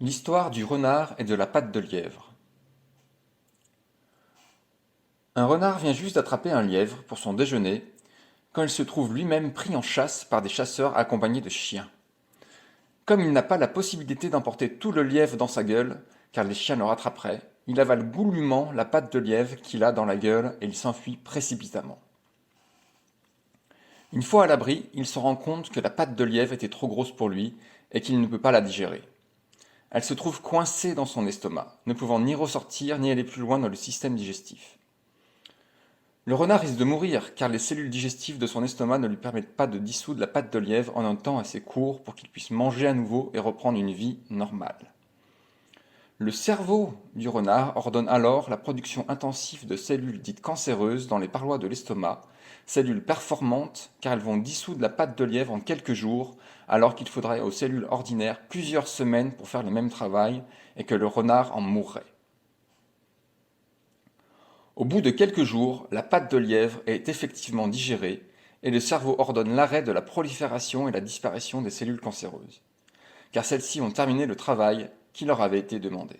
L'histoire du renard et de la patte de lièvre. Un renard vient juste d'attraper un lièvre pour son déjeuner quand il se trouve lui-même pris en chasse par des chasseurs accompagnés de chiens. Comme il n'a pas la possibilité d'emporter tout le lièvre dans sa gueule, car les chiens le rattraperaient, il avale goulûment la patte de lièvre qu'il a dans la gueule et il s'enfuit précipitamment. Une fois à l'abri, il se rend compte que la patte de lièvre était trop grosse pour lui et qu'il ne peut pas la digérer. Elle se trouve coincée dans son estomac, ne pouvant ni ressortir ni aller plus loin dans le système digestif. Le renard risque de mourir car les cellules digestives de son estomac ne lui permettent pas de dissoudre la pâte de lièvre en un temps assez court pour qu'il puisse manger à nouveau et reprendre une vie normale. Le cerveau du renard ordonne alors la production intensive de cellules dites cancéreuses dans les parois de l'estomac, cellules performantes car elles vont dissoudre la pâte de lièvre en quelques jours alors qu'il faudrait aux cellules ordinaires plusieurs semaines pour faire le même travail et que le renard en mourrait. Au bout de quelques jours, la pâte de lièvre est effectivement digérée et le cerveau ordonne l'arrêt de la prolifération et la disparition des cellules cancéreuses, car celles-ci ont terminé le travail qui leur avait été demandé.